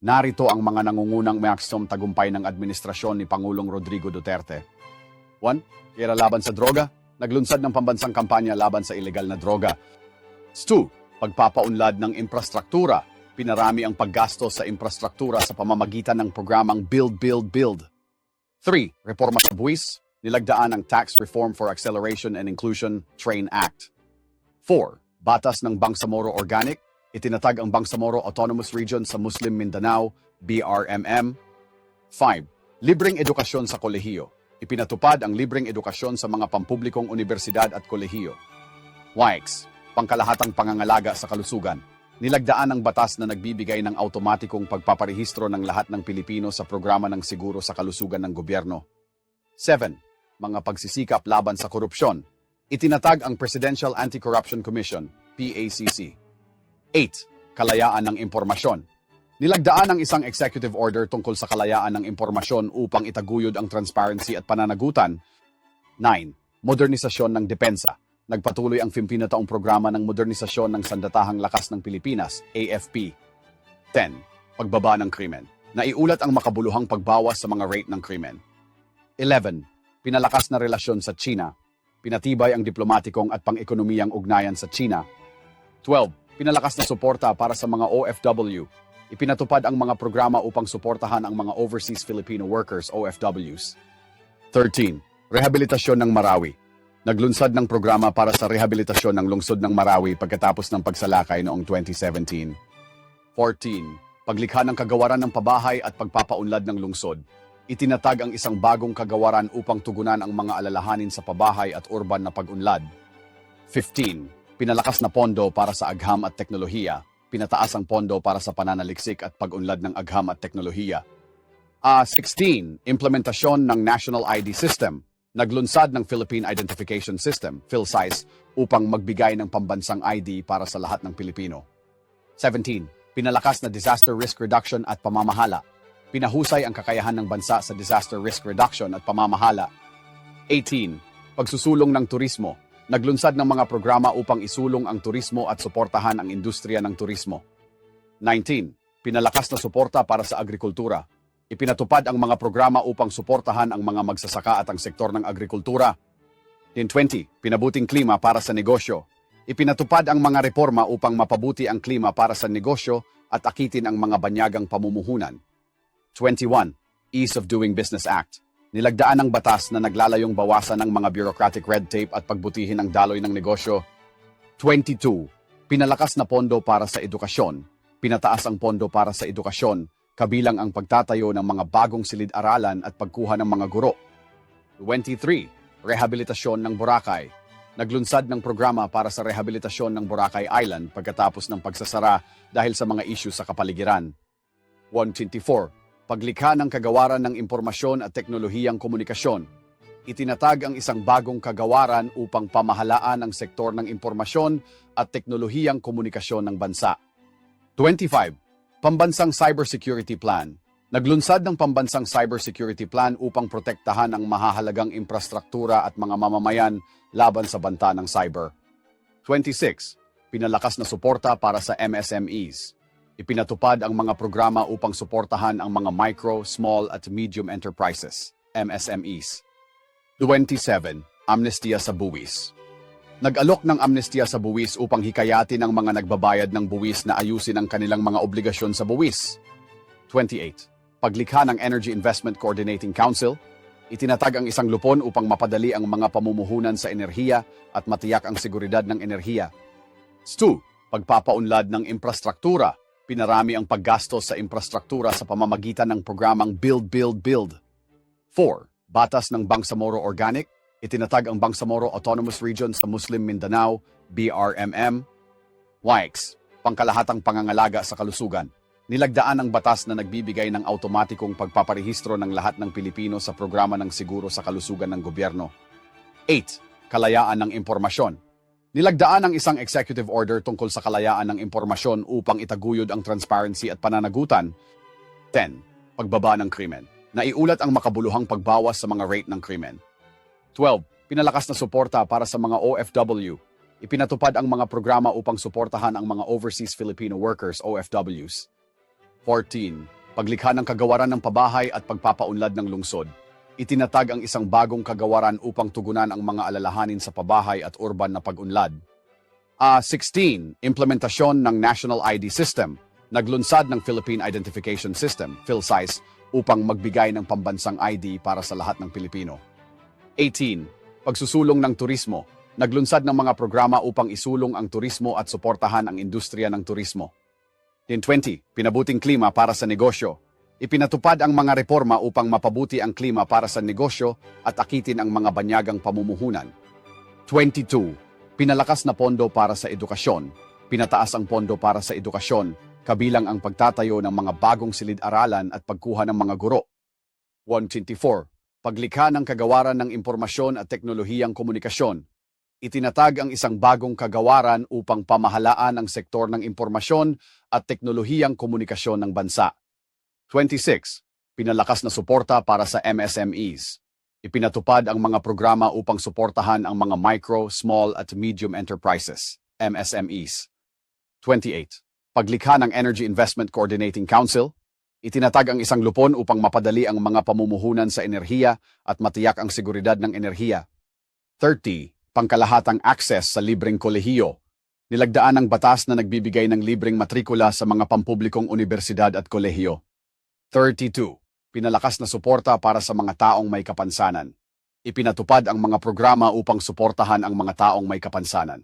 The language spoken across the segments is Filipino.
Narito ang mga nangungunang maximum tagumpay ng administrasyon ni Pangulong Rodrigo Duterte. 1. Gera laban sa droga. Naglunsad ng pambansang kampanya laban sa ilegal na droga. 2. Pagpapaunlad ng infrastruktura. Pinarami ang paggastos sa infrastruktura sa pamamagitan ng programang Build, Build, Build. 3. Reforma sa buwis. Nilagdaan ang Tax Reform for Acceleration and Inclusion Train Act. 4. Batas ng Bangsamoro Organic. Itinatag ang Bangsamoro Autonomous Region sa Muslim Mindanao, BRMM. 5. Libreng edukasyon sa kolehiyo. Ipinatupad ang libreng edukasyon sa mga pampublikong universidad at kolehiyo. WICS, pangkalahatang pangangalaga sa kalusugan. Nilagdaan ang batas na nagbibigay ng automatikong pagpaparehistro ng lahat ng Pilipino sa programa ng siguro sa kalusugan ng gobyerno. 7. Mga pagsisikap laban sa korupsyon. Itinatag ang Presidential Anti-Corruption Commission, PACC. 8. Kalayaan ng impormasyon. Nilagdaan ang isang executive order tungkol sa kalayaan ng impormasyon upang itaguyod ang transparency at pananagutan. 9. Modernisasyon ng depensa. Nagpatuloy ang 15 na taong programa ng modernisasyon ng Sandatahang Lakas ng Pilipinas, AFP. 10. Pagbaba ng krimen. Naiulat ang makabuluhang pagbawas sa mga rate ng krimen. 11. Pinalakas na relasyon sa China. Pinatibay ang diplomatikong at pang-ekonomiyang ugnayan sa China. 12. Pinalakas na suporta para sa mga OFW. Ipinatupad ang mga programa upang suportahan ang mga overseas Filipino workers, OFWs. 13. Rehabilitasyon ng Marawi. Naglunsad ng programa para sa rehabilitasyon ng lungsod ng Marawi pagkatapos ng pagsalakay noong 2017. 14. Paglikha ng kagawaran ng pabahay at pagpapaunlad ng lungsod. Itinatag ang isang bagong kagawaran upang tugunan ang mga alalahanin sa pabahay at urban na pag-unlad. 15. Pinalakas na pondo para sa agham at teknolohiya. Pinataas ang pondo para sa pananaliksik at pag-unlad ng agham at teknolohiya. 16. Implementasyon ng National ID System. Naglunsad ng Philippine Identification System, PhilSIS, upang magbigay ng pambansang ID para sa lahat ng Pilipino. 17. Pinalakas na disaster risk reduction at pamamahala. Pinahusay ang kakayahan ng bansa sa disaster risk reduction at pamamahala. 18. Pagsusulong ng turismo. Naglunsad ng mga programa upang isulong ang turismo at suportahan ang industriya ng turismo. 19. Pinalakas na suporta para sa agrikultura. Ipinatupad ang mga programa upang suportahan ang mga magsasaka at ang sektor ng agrikultura. 20. Pinabuting klima para sa negosyo. Ipinatupad ang mga reforma upang mapabuti ang klima para sa negosyo at akitin ang mga banyagang pamumuhunan. 21. Ease of Doing Business Act. Nilagdaan ang batas na naglalayong bawasan ng mga bureaucratic red tape at pagbutihin ang daloy ng negosyo. 22. Pinalakas na pondo para sa edukasyon. Pinataas ang pondo para sa edukasyon, kabilang ang pagtatayo ng mga bagong silid-aralan at pagkuha ng mga guro. 23. Rehabilitasyon ng Boracay. Naglunsad ng programa para sa rehabilitasyon ng Boracay Island pagkatapos ng pagsasara dahil sa mga issue sa kapaligiran. 124. Paglikha ng kagawaran ng impormasyon at teknolohiyang komunikasyon. Itinatag ang isang bagong kagawaran upang pamahalaan ang sektor ng impormasyon at teknolohiyang komunikasyon ng bansa. 25. Pambansang Cybersecurity Plan. Naglunsad ng Pambansang Cybersecurity Plan upang protektahan ang mahahalagang infrastruktura at mga mamamayan laban sa banta ng cyber. 26. Pinalakas na suporta para sa MSMEs. Ipinatupad ang mga programa upang suportahan ang mga micro, small at medium enterprises, MSMEs. 27. Amnestia sa buwis. Nag-alok ng amnestia sa buwis upang hikayatin ang mga nagbabayad ng buwis na ayusin ang kanilang mga obligasyon sa buwis. 28. Paglikha ng Energy Investment Coordinating Council. Itinatag ang isang lupon upang mapadali ang mga pamumuhunan sa enerhiya at matiyak ang seguridad ng enerhiya. 2. Pagpapaunlad ng infrastruktura. Pinarami ang paggastos sa infrastruktura sa pamamagitan ng programang Build, Build, Build. 4. Batas ng Bangsamoro Organic. Itinatag ang Bangsamoro Autonomous Region sa Muslim Mindanao, BRMM. WICS, pangkalahatang pangangalaga sa kalusugan. Nilagdaan ang batas na nagbibigay ng automatikong pagpaparehistro ng lahat ng Pilipino sa programa ng siguro sa kalusugan ng gobyerno. 8. Kalayaan ng impormasyon. Nilagdaan ang isang executive order tungkol sa kalayaan ng impormasyon upang itaguyod ang transparency at pananagutan. 10. Pagbaba ng krimen. Naiulat ang makabuluhang pagbawas sa mga rate ng krimen. 12. Pinalakas na suporta para sa mga OFW. Ipinatupad ang mga programa upang suportahan ang mga overseas Filipino workers, OFWs. 14. paglikha ng kagawaran ng pabahay at pagpapaunlad ng lungsod. Itinatag ang isang bagong kagawaran upang tugunan ang mga alalahanin sa pabahay at urban na pag-unlad. 16. Implementasyon ng National ID System. Naglunsad ng Philippine Identification System, PhilSys, upang magbigay ng pambansang ID para sa lahat ng Pilipino. 18. Pagsusulong ng turismo. Naglunsad ng mga programa upang isulong ang turismo at suportahan ang industriya ng turismo. 20. Pinabuting klima para sa negosyo. Ipinatupad ang mga reforma upang mapabuti ang klima para sa negosyo at akitin ang mga banyagang pamumuhunan. 22. Pinalakas na pondo para sa edukasyon. Pinataas ang pondo para sa edukasyon, kabilang ang pagtatayo ng mga bagong silid-aralan at pagkuha ng mga guro. 124. Paglikha ng kagawaran ng impormasyon at teknolohiyang komunikasyon. Itinatag ang isang bagong kagawaran upang pamahalaan ang sektor ng impormasyon at teknolohiyang komunikasyon ng bansa. 26. Pinalakas na suporta para sa MSMEs. Ipinatupad ang mga programa upang suportahan ang mga micro, small at medium enterprises, MSMEs. 28. Paglikha ng Energy Investment Coordinating Council. Itinatag ang isang lupon upang mapadali ang mga pamumuhunan sa enerhiya at matiyak ang seguridad ng enerhiya. 30. Pangkalahatang access sa libreng kolehiyo. Nilagdaan ang batas na nagbibigay ng libreng matrikula sa mga pampublikong universidad at kolehiyo. 32. Pinalakas na suporta para sa mga taong may kapansanan. Ipinatupad ang mga programa upang suportahan ang mga taong may kapansanan.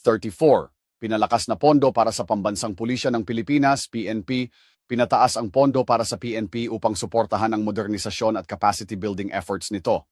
34. Pinalakas na pondo para sa Pambansang Pulisya ng Pilipinas, PNP. Pinataas ang pondo para sa PNP upang suportahan ang modernisasyon at capacity building efforts nito.